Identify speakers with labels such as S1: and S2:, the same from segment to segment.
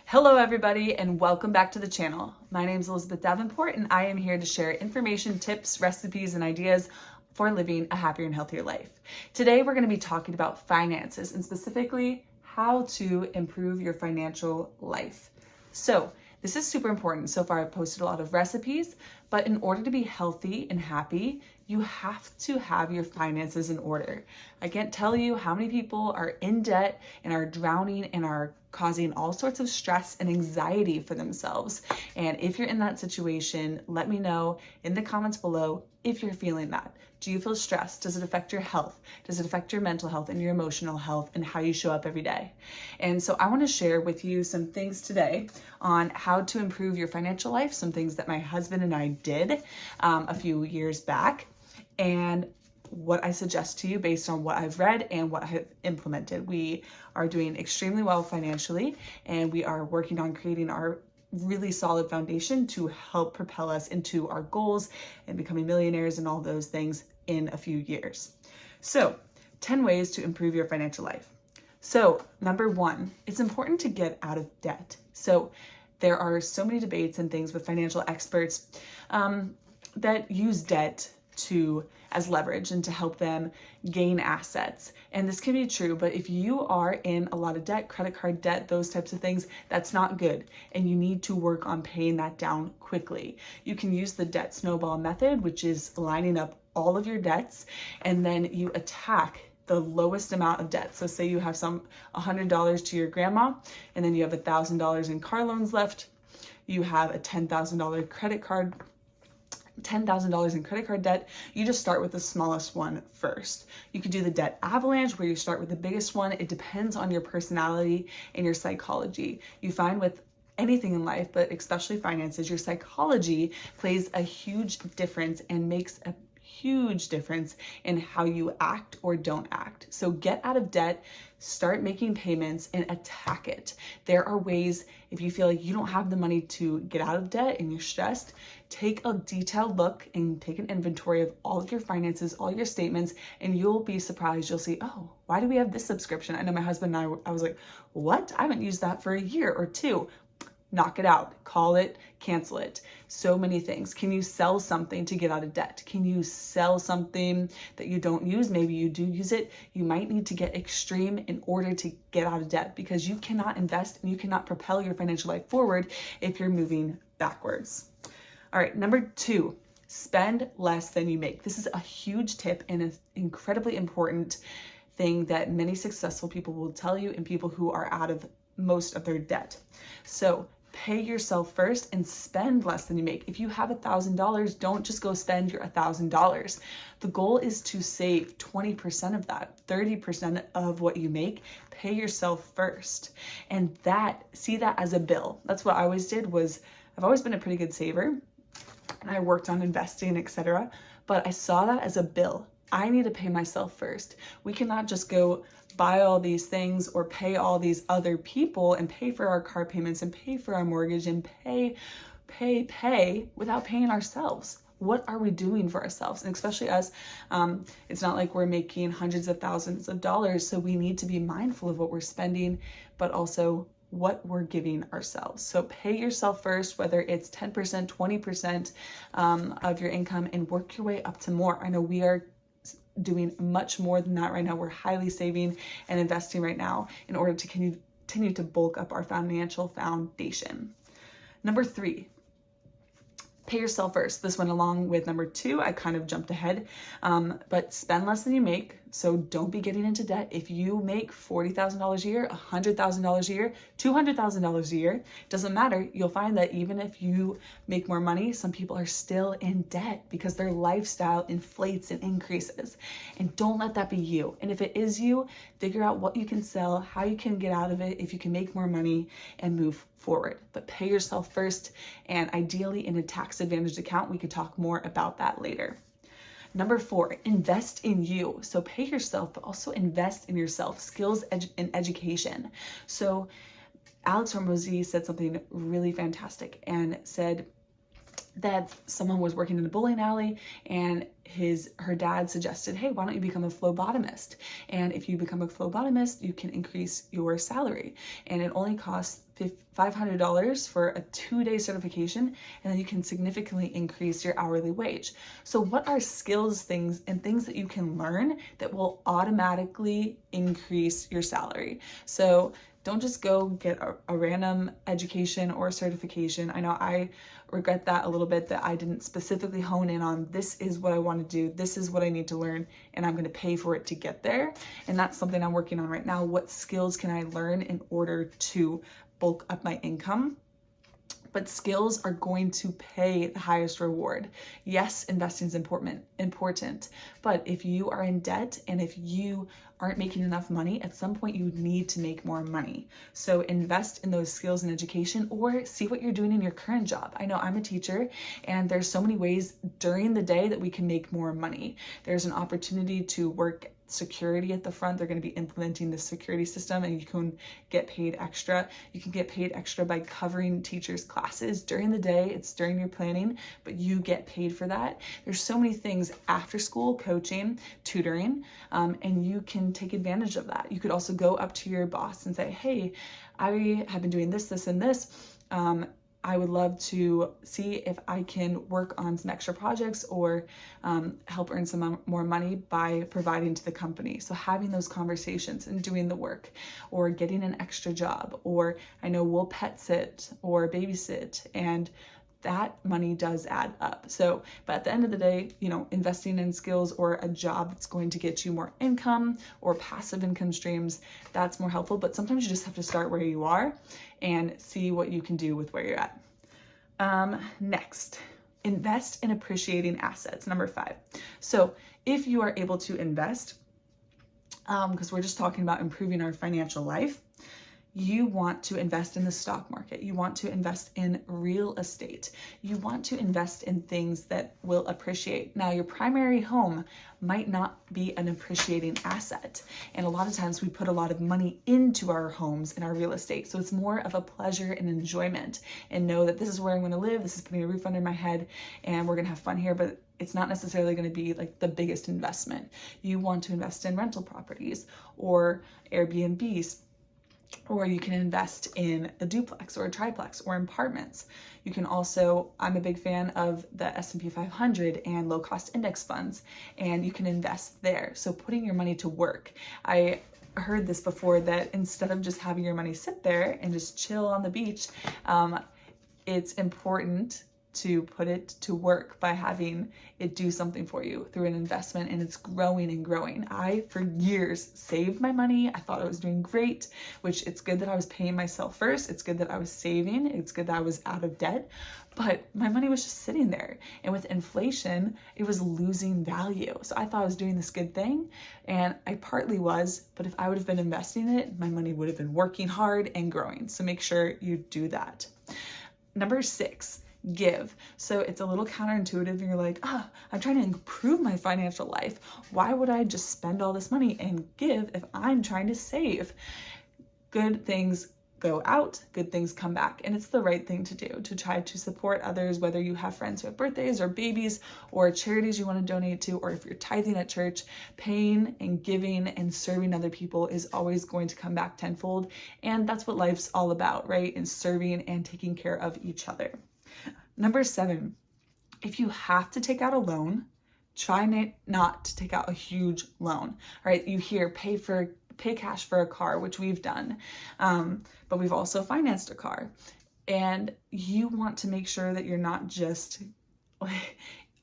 S1: Hello everybody and welcome back to the channel. My name is Elizabeth Davenport and I am here to share information, tips, recipes, and ideas for living a happier and healthier life. Today we're going to be talking about finances and specifically how to improve your financial life. So this is super important. So far I've posted a lot of recipes, but in order to be healthy and happy, you have to have your finances in order. I can't tell you how many people are in debt and are drowning and are causing all sorts of stress and anxiety for themselves. And if you're in that situation, let me know in the comments below if you're feeling that. Do you feel stressed? Does it affect your health? Does it affect your mental health and your emotional health and how you show up every day? And so I want to share with you some things today on how to improve your financial life, some things that my husband and I did a few years back, and what I suggest to you based on what I've read and what I have implemented. We are doing extremely well financially, and we are working on creating our really solid foundation to help propel us into our goals and becoming millionaires and all those things in a few years. So 10 ways to improve your financial life. So number one, it's important to get out of debt. So there are so many debates and things with financial experts that use debt as leverage and to help them gain assets. And this can be true, but if you are in a lot of debt, credit card debt, those types of things, that's not good. And you need to work on paying that down quickly. You can use the debt snowball method, which is lining up all of your debts, and then you attack the lowest amount of debt. So say you have $100 to your grandma, and then you have $1,000 in car loans left. You have a $10,000 credit card in credit card debt. You just start with the smallest one first. You could do the debt avalanche where you start with the biggest one. It depends on your personality and your psychology. You find with anything in life, but especially finances, your psychology plays a huge difference and makes a huge difference in how you act or don't act. So get out of debt, start making payments, and attack it. There are ways, if you feel like you don't have the money to get out of debt and you're stressed, take a detailed look and take an inventory of all of your finances, all your statements, and you'll be surprised. You'll see, oh, why do we have this subscription? I know my husband and I was like, what? I haven't used that for a year or two. Knock it out, call it, cancel it. So many things. Can you sell something to get out of debt? Can you sell something that you don't use? Maybe you do use it. You might need to get extreme in order to get out of debt because you cannot invest and you cannot propel your financial life forward if you're moving backwards. All right, number two, spend less than you make. This is a huge tip and an incredibly important thing that many successful people will tell you and people who are out of most of their debt. So pay yourself first and spend less than you make. If you have $1,000, don't just go spend your $1,000. The goal is to save 20% of that, 30% of what you make. Pay yourself first. And see that as a bill. That's what I always did. I've always been a pretty good saver and I worked on investing, etc. But I saw that as a bill. I need to pay myself first. We cannot just go buy all these things or pay all these other people and pay for our car payments and pay for our mortgage and pay without paying ourselves. What are we doing for ourselves? And especially us, it's not like we're making hundreds of thousands of dollars. So we need to be mindful of what we're spending, but also what we're giving ourselves. So pay yourself first, whether it's 10%, 20% of your income, and work your way up to more. I know we are doing much more than that right now. We're highly saving and investing right now in order to continue to bulk up our financial foundation. Number three, pay yourself first. This went along with number two. I kind of jumped ahead, but spend less than you make. So don't be getting into debt. If you make $40,000 a year, $100,000 a year, $200,000 a year, doesn't matter. You'll find that even if you make more money, some people are still in debt because their lifestyle inflates and increases. And don't let that be you. And if it is you, figure out what you can sell, how you can get out of it, if you can make more money and move forward. But pay yourself first, and ideally in a tax advantaged account. We could talk more about that later. Number four, invest in you. So pay yourself, but also invest in yourself, skills and education. So Alex Hormozy said something really fantastic and said that someone was working in a bowling alley and her dad suggested, hey, why don't you become a phlebotomist? And if you become a phlebotomist, you can increase your salary. And it only costs $500 for a 2-day certification, and then you can significantly increase your hourly wage. So what are skills, things that you can learn that will automatically increase your salary? So don't just go get a random education or certification. I know I regret that a little bit, that I didn't specifically hone in on, this is what I want to do, this is what I need to learn, and I'm going to pay for it to get there. And that's something I'm working on right now. What skills can I learn in order to bulk up my income? But skills are going to pay the highest reward. Yes, investing is important, but if you are in debt and if you aren't making enough money, at some point you need to make more money. So invest in those skills and education, or see what you're doing in your current job. I know I'm a teacher, and there's so many ways during the day that we can make more money. There's an opportunity to work security at the front. They're going to be implementing the security system, and you can get paid extra. You can get paid extra by covering teachers' classes during the day. It's during your planning, but you get paid for that. There's so many things, after school coaching, tutoring, and you can take advantage of that. You could also go up to your boss and say, hey, I have been doing this, and this. I would love to see if I can work on some extra projects, or help earn some more money by providing to the company. So having those conversations and doing the work, or getting an extra job, or I know we'll pet sit or babysit, and that money does add up. So, but at the end of the day, investing in skills or a job that's going to get you more income or passive income streams, that's more helpful. But sometimes you just have to start where you are and see what you can do with where you're at. Next, invest in appreciating assets. Number 5. So if you are able to invest, because we're just talking about improving our financial life, you want to invest in the stock market. You want to invest in real estate. You want to invest in things that will appreciate. Now, your primary home might not be an appreciating asset. And a lot of times we put a lot of money into our homes and our real estate. So it's more of a pleasure and enjoyment, and know that this is where I'm going to live. This is putting a roof under my head, and we're going to have fun here. But it's not necessarily going to be like the biggest investment. You want to invest in rental properties or Airbnbs, or you can invest in a duplex or a triplex or apartments. You can also, I'm a big fan of the S&P 500 and low cost index funds, and you can invest there. So putting your money to work. I heard this before, that instead of just having your money sit there and just chill on the beach, it's important to put it to work by having it do something for you through an investment, and it's growing and growing. I, for years, saved my money. I thought I was doing great, which it's good that I was paying myself first. It's good that I was saving. It's good that I was out of debt, but my money was just sitting there. And with inflation, it was losing value. So I thought I was doing this good thing, and I partly was, but if I would have been investing in it, my money would have been working hard and growing. So make sure you do that. Number 6, give. So it's a little counterintuitive, and you're like, I'm trying to improve my financial life. Why would I just spend all this money and give if I'm trying to save? Good things go out, good things come back. And it's the right thing to do, to try to support others, whether you have friends who have birthdays or babies or charities you want to donate to, or if you're tithing at church, paying and giving and serving other people is always going to come back tenfold. And that's what life's all about, right? In serving and taking care of each other. Number 7, if you have to take out a loan, try not to take out a huge loan. All right, you hear pay cash for a car, which we've done, but we've also financed a car. And you want to make sure that you're not just,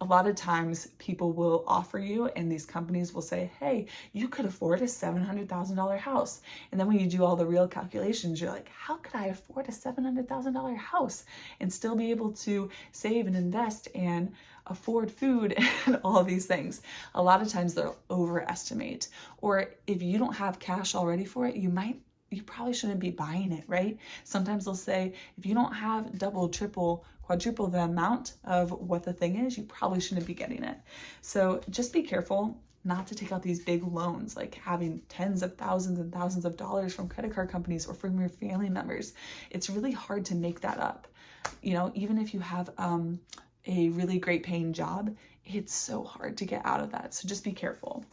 S1: a lot of times people will offer you, and these companies will say, hey, you could afford a $700,000 house. And then when you do all the real calculations, you're like, how could I afford a $700,000 house and still be able to save and invest and afford food and all of these things? A lot of times they'll overestimate. Or if you don't have cash already for it, you probably shouldn't be buying it, right? Sometimes they'll say, if you don't have double, triple, quadruple the amount of what the thing is, you probably shouldn't be getting it. So just be careful not to take out these big loans, like having tens of thousands and thousands of dollars from credit card companies or from your family members. It's really hard to make that up. Even if you have a really great paying job, it's so hard to get out of that. So just be careful.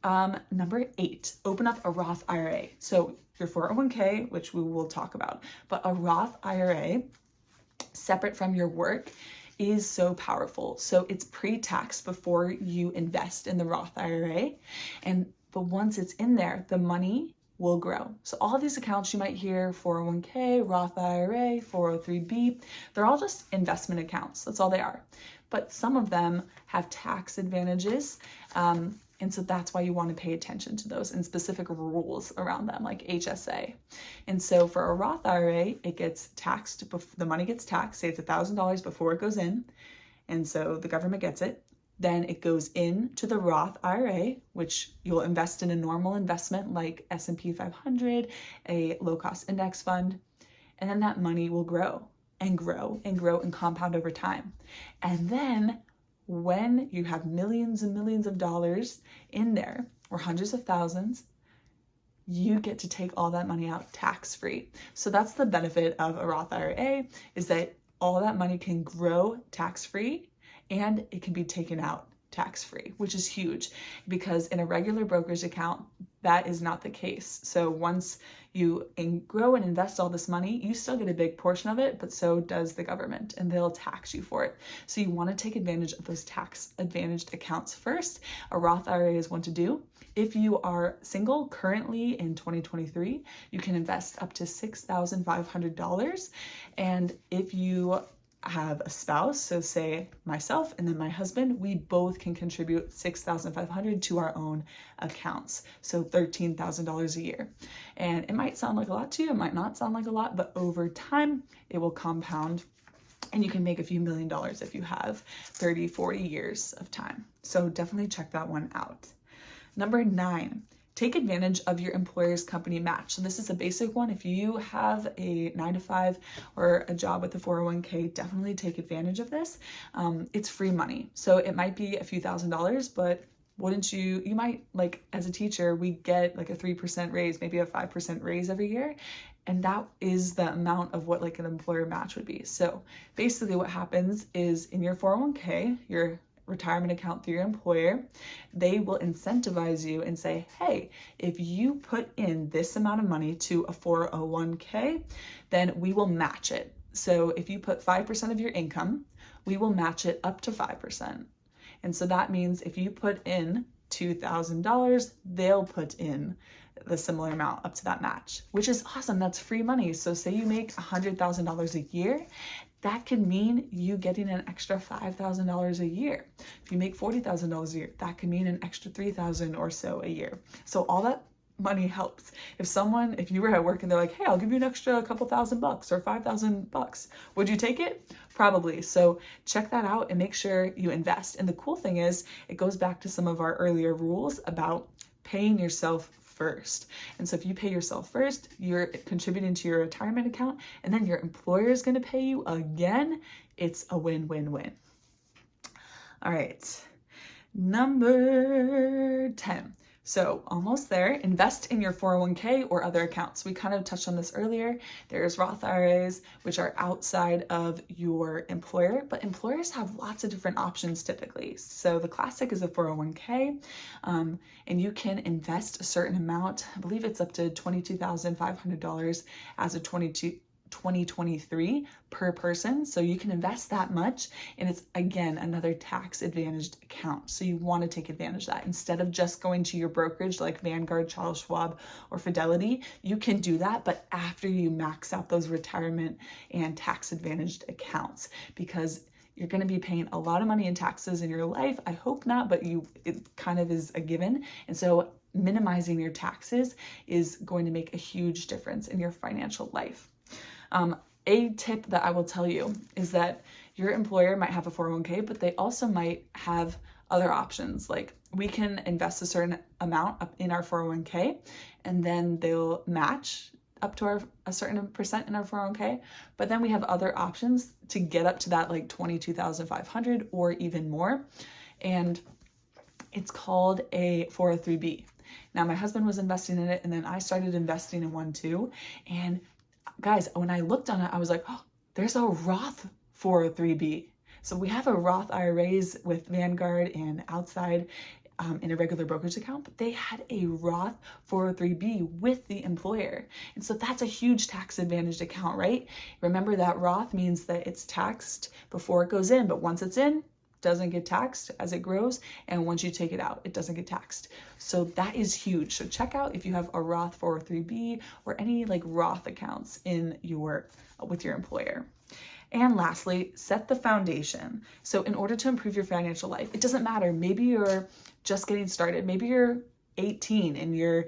S1: Number 8, open up a Roth IRA. So your 401k, which we will talk about, but a Roth IRA separate from your work is so powerful. So it's pre-tax before you invest in the Roth IRA. But once it's in there, the money will grow. So all of these accounts you might hear, 401k, Roth IRA, 403b, they're all just investment accounts. That's all they are. But some of them have tax advantages. And so that's why you want to pay attention to those and specific rules around them, like HSA. And so for a Roth IRA, it gets taxed, the money gets taxed, say it's $1,000 before it goes in. And so the government gets it. Then it goes into the Roth IRA, which you'll invest in a normal investment like S&P 500, a low-cost index fund. And then that money will grow and grow and grow and compound over time. And then when you have millions and millions of dollars in there, or hundreds of thousands, you get to take all that money out tax-free. So that's the benefit of a Roth IRA, is that all that money can grow tax-free and it can be taken out tax-free, which is huge, because in a regular brokerage account, that is not the case. So once you grow and invest all this money, you still get a big portion of it, but so does the government, and they'll tax you for it. So you want to take advantage of those tax advantaged accounts first. A Roth IRA is one to do. If you are single currently in 2023, you can invest up to $6,500. And if you have a spouse, so say myself and then my husband, we both can contribute $6,500 to our own accounts. So $13,000 a year. And it might sound like a lot to you, it might not sound like a lot, but over time it will compound and you can make a few $1,000,000 if you have 30, 40 years of time. So definitely check that one out. Number 9, take advantage of your employer's company match. So this is a basic one. If you have a 9-to-5 or a job with a 401k, definitely take advantage of this. It's free money. So it might be a few $1,000s, but wouldn't you might, like as a teacher, we get like a 3% raise, maybe a 5% raise every year. And that is the amount of what like an employer match would be. So basically what happens is in your 401k, your retirement account through your employer, they will incentivize you and say, hey, if you put in this amount of money to a 401k, then we will match it. So if you put 5% of your income, we will match it up to 5%. And so that means if you put in $2,000, they'll put in the similar amount up to that match, which is awesome. That's free money. So say you make $100,000 a year, that could mean you getting an extra $5,000 a year. If you make $40,000 a year, that could mean an extra $3,000 or so a year. So all that money helps. If you were at work and they're like, hey, I'll give you an extra couple $1,000 or $5,000, would you take it? Probably. So check that out and make sure you invest. And the cool thing is, it goes back to some of our earlier rules about paying yourself first. And so if you pay yourself first, you're contributing to your retirement account, and then your employer is going to pay you again. It's a win-win-win. All right. Number 10. So almost there, invest in your 401k or other accounts. We kind of touched on this earlier. There's Roth IRAs, which are outside of your employer, but employers have lots of different options typically. So the classic is a 401k, and you can invest a certain amount. I believe it's up to $22,500 as a 2023 per person. So you can invest that much, and it's again another tax advantaged account. So you want to take advantage of that. Instead of just going to your brokerage like Vanguard, Charles Schwab, or Fidelity, you can do that, but after you max out those retirement and tax advantaged accounts, because you're going to be paying a lot of money in taxes in your life. I hope not, but it kind of is a given. And so minimizing your taxes is going to make a huge difference in your financial life. A tip that I will tell you is that your employer might have a 401k, but they also might have other options. Like we can invest a certain amount up in our 401k, and then they'll match up to a certain percent in our 401k. But then we have other options to get up to that like $22,500 or even more. And it's called a 403b. Now my husband was investing in it, and then I started investing in one too. And guys, when I looked on it, I was like, oh, there's a Roth 403b. So we have a Roth IRAs with Vanguard and outside in a regular brokerage account, but they had a Roth 403b with the employer. And so that's a huge tax advantaged account, right? Remember that Roth means that it's taxed before it goes in, but once it's in, doesn't get taxed as it grows, and once you take it out, it doesn't get taxed. So that is huge. So check out if you have a Roth 403b or any like Roth accounts with your employer. And lastly, set the foundation. So in order to improve your financial life, it doesn't matter. Maybe you're just getting started. Maybe you're 18 and you're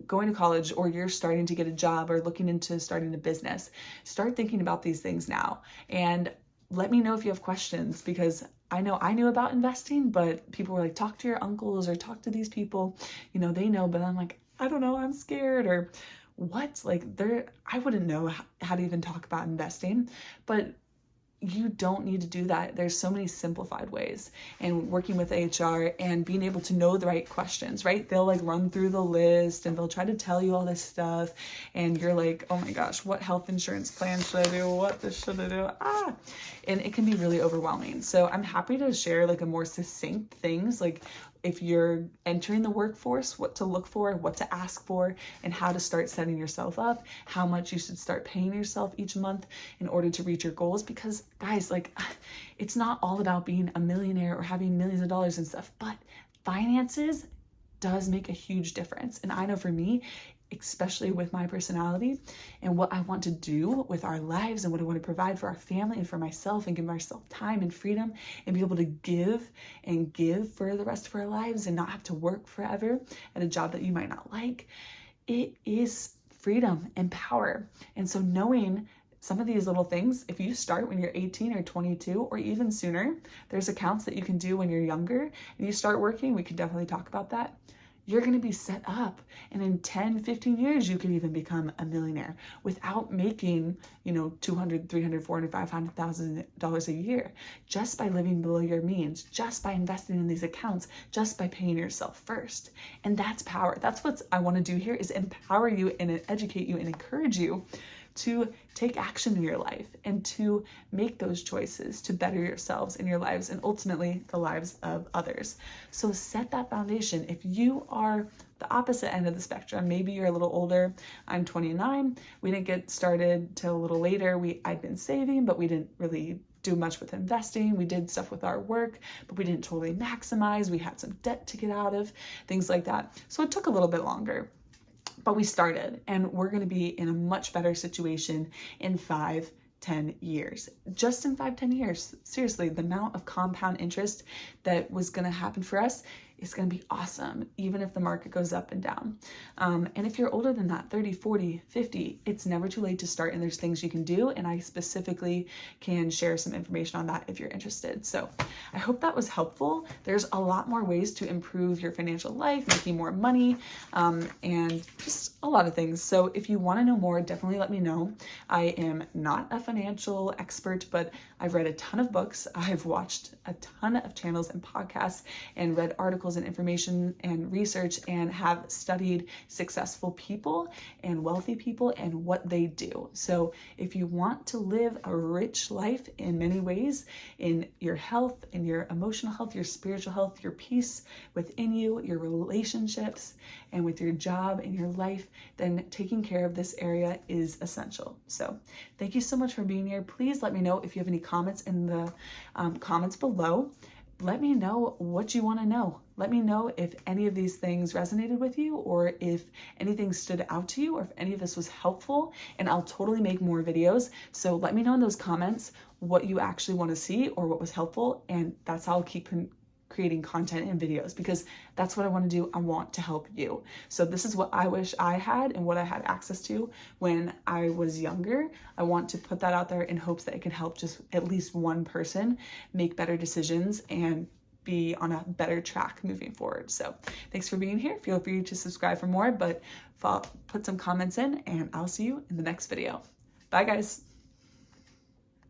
S1: going to college, or you're starting to get a job or looking into starting a business. Start thinking about these things now. And let me know if you have questions, because I know I knew about investing, but people were like, talk to your uncles or talk to these people, they know, but I'm like, I don't know, I'm scared, or what? Like I wouldn't know how to even talk about investing, but you don't need to do that. There's so many simplified ways, and working with HR and being able to know the right questions, right? They'll like run through the list and they'll try to tell you all this stuff. And you're like, oh my gosh, what health insurance plan should I do? What this should I do? And it can be really overwhelming. So I'm happy to share like a more succinct things, like if you're entering the workforce, what to look for, what to ask for, and how to start setting yourself up, how much you should start paying yourself each month in order to reach your goals. Because guys, like, it's not all about being a millionaire or having millions of dollars and stuff, but finances does make a huge difference. And I know for me, especially with my personality and what I want to do with our lives and what I want to provide for our family and for myself, and give myself time and freedom and be able to give for the rest of our lives and not have to work forever at a job that you might not like. It is freedom and power. And so knowing some of these little things, if you start when you're 18 or 22 or even sooner, there's accounts that you can do when you're younger and you start working. We can definitely talk about that. You're going to be set up. And in 10, 15 years, you can even become a millionaire without making, $200,000, $300,000, $400,000, $500,000 a year, just by living below your means, just by investing in these accounts, just by paying yourself first. And that's power. That's what I want to do here, is empower you and educate you and encourage you to take action in your life and to make those choices to better yourselves in your lives and ultimately the lives of others. So set that foundation. If you are the opposite end of the spectrum, maybe you're a little older. I'm 29. We didn't get started till a little later. I'd been saving, but we didn't really do much with investing. We did stuff with our work, but we didn't totally maximize. We had some debt to get out of, things like that. So it took a little bit longer. But we started, and we're going to be in a much better situation in 5-10 years. Just in 5-10 years. Seriously, the amount of compound interest that was going to happen for us is going to be awesome, even if the market goes up and down. And if you're older than that, 30, 40, 50, it's never too late to start, and there's things you can do. And I specifically can share some information on that if you're interested. So I hope that was helpful. There's a lot more ways to improve your financial life, making more money, and just a lot of things. So if you want to know more, definitely let me know. I am not a financial expert, but I've read a ton of books. I've watched a ton of channels and podcasts and read articles and information and research, and have studied successful people and wealthy people and what they do. So if you want to live a rich life in many ways, in your health, in your emotional health, your spiritual health, your peace within you, your relationships, and with your job and your life, then taking care of this area is essential. So thank you so much for being here. Please let me know if you have any comments in the comments below. Let me know what you want to know. Let me know if any of these things resonated with you, or if anything stood out to you, or if any of this was helpful, and I'll totally make more videos. So let me know in those comments what you actually want to see or what was helpful, and that's how I'll keep creating content and videos, because that's what I want to do. I want to help you. So this is what I wish I had and what I had access to when I was younger. I want to put that out there in hopes that it can help just at least one person make better decisions and be on a better track moving forward. So thanks for being here. Feel free to subscribe for more, but put some comments in, and I'll see you in the next video. Bye guys.